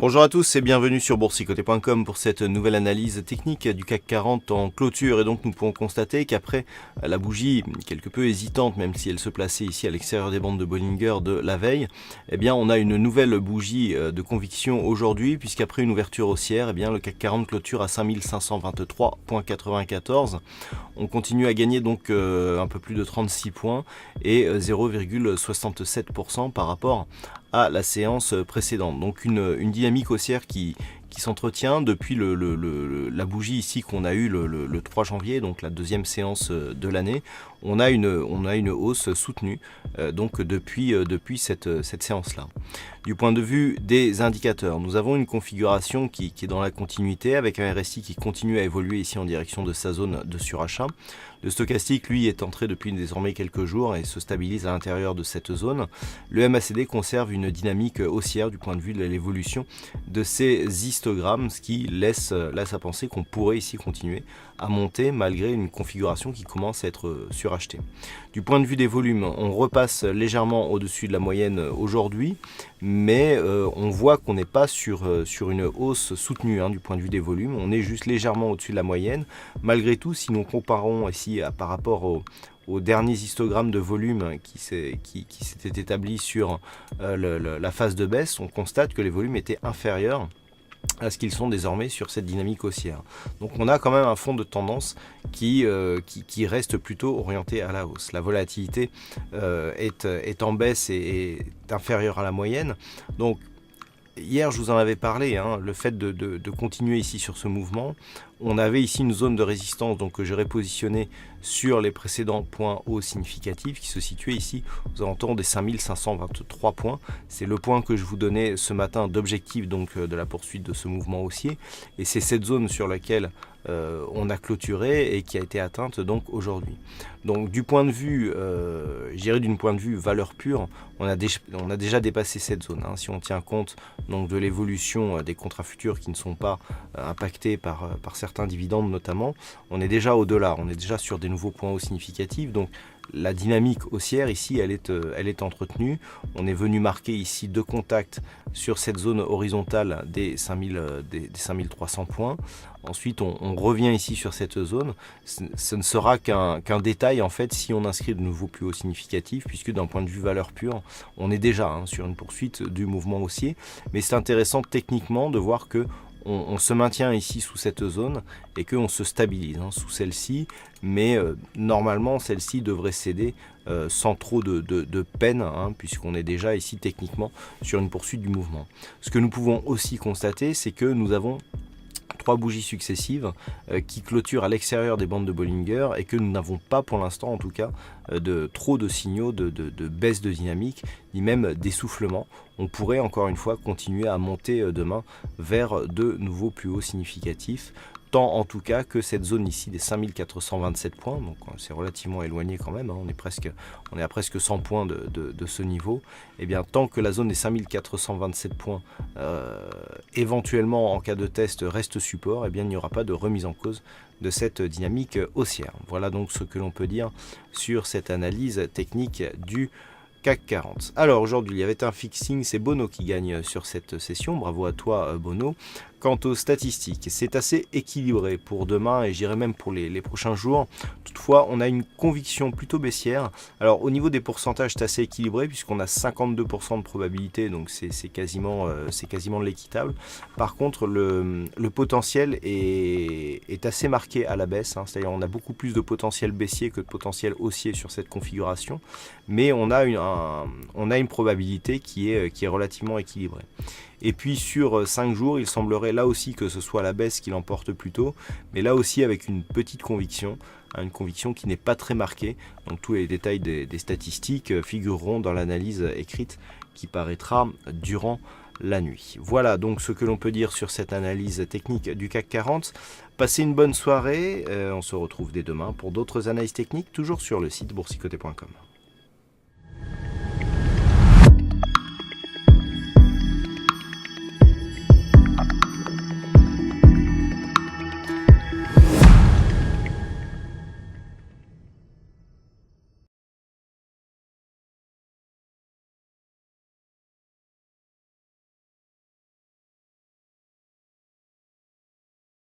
Bonjour à tous et bienvenue sur boursicoté.com pour cette nouvelle analyse technique du CAC 40 en clôture. Et donc nous pouvons constater qu'après la bougie quelque peu hésitante, même si elle se plaçait ici à l'extérieur des bandes de Bollinger de la veille, eh bien on a une nouvelle bougie de conviction aujourd'hui, puisqu'après une ouverture haussière, eh bien le CAC 40 clôture à 5523,94. On continue à gagner donc un peu plus de 36 points et 0,67% par rapport à la séance précédente. Donc une dynamique haussière qui s'entretient depuis la bougie ici qu'on a eu le 3 janvier, donc la deuxième séance de l'année. On a une hausse soutenue donc depuis cette séance-là. Du point de vue des indicateurs, nous avons une configuration qui est dans la continuité avec un RSI qui continue à évoluer ici en direction de sa zone de surachat. Le stochastique, lui, est entré depuis désormais quelques jours et se stabilise à l'intérieur de cette zone. Le MACD conserve une dynamique haussière du point de vue de l'évolution de ces histogrammes, ce qui laisse à penser qu'on pourrait ici continuer à monter malgré une configuration qui commence à être surachetée. Du point de vue des volumes, on repasse légèrement au-dessus de la moyenne aujourd'hui, mais on voit qu'on n'est pas sur une hausse soutenue du point de vue des volumes. On est juste légèrement au-dessus de la moyenne. Malgré tout, si nous comparons ici par rapport aux derniers histogrammes de volume qui s'étaient établis sur la phase de baisse, on constate que les volumes étaient inférieurs à ce qu'ils sont désormais sur cette dynamique haussière. Donc on a quand même un fond de tendance qui reste plutôt orienté à la hausse. La volatilité est en baisse et est inférieure à la moyenne. Donc hier, je vous en avais parlé, le fait de continuer ici sur ce mouvement. On avait ici une zone de résistance donc, que j'ai repositionnée sur les précédents points hauts significatifs qui se situaient ici aux alentours des 5523 points. C'est le point que je vous donnais ce matin d'objectif donc de la poursuite de ce mouvement haussier. Et c'est cette zone sur laquelle on a clôturé et qui a été atteinte donc aujourd'hui. Donc du point de vue, je dirais d'une point de vue valeur pure, on a déjà dépassé cette zone. Si on tient compte donc de l'évolution des contrats futurs qui ne sont pas impactés par certains dividendes notamment, on est déjà au-delà, on est déjà sur des nouveaux points hauts significatifs. Donc la dynamique haussière ici, elle est entretenue. On est venu marquer ici deux contacts sur cette zone horizontale des 5300 points. Ensuite, on revient ici sur cette zone. Ce ne sera qu'un détail en fait si on inscrit de nouveaux plus hauts significatifs, puisque d'un point de vue valeur pure, on est déjà sur une poursuite du mouvement haussier. Mais c'est intéressant techniquement de voir que on se maintient ici sous cette zone et qu'on se stabilise sous celle-ci, mais normalement celle-ci devrait céder sans trop de peine, puisqu'on est déjà ici techniquement sur une poursuite du mouvement. Ce que nous pouvons aussi constater, c'est que nous avons trois bougies successives qui clôturent à l'extérieur des bandes de Bollinger et que nous n'avons pas pour l'instant en tout cas trop de signaux de baisse de dynamique ni même d'essoufflement. On pourrait encore une fois continuer à monter demain vers de nouveaux plus hauts significatifs, tant en tout cas que cette zone ici des 5427 points, donc c'est relativement éloigné quand même, on est à presque 100 points de ce niveau, et bien tant que la zone des 5427 points éventuellement en cas de test reste support, et bien il n'y aura pas de remise en cause de cette dynamique haussière. Voilà donc ce que l'on peut dire sur cette analyse technique du CAC 40. Alors aujourd'hui il y avait un fixing, c'est Bono qui gagne sur cette session, bravo à toi Bono. Quant aux statistiques, c'est assez équilibré pour demain et j'irai même pour les prochains jours. Toutefois, on a une conviction plutôt baissière. Alors au niveau des pourcentages, c'est assez équilibré puisqu'on a 52% de probabilité, donc c'est quasiment de l'équitable. Par contre, le potentiel est assez marqué à la baisse, c'est-à-dire on a beaucoup plus de potentiel baissier que de potentiel haussier sur cette configuration, mais on a une probabilité qui est relativement équilibrée. Et puis sur 5 jours, il semblerait là aussi que ce soit la baisse qui l'emporte plutôt, mais là aussi avec une petite conviction, une conviction qui n'est pas très marquée. Donc tous les détails des statistiques figureront dans l'analyse écrite qui paraîtra durant la nuit. Voilà donc ce que l'on peut dire sur cette analyse technique du CAC 40. Passez une bonne soirée, on se retrouve dès demain pour d'autres analyses techniques, toujours sur le site boursicoté.com.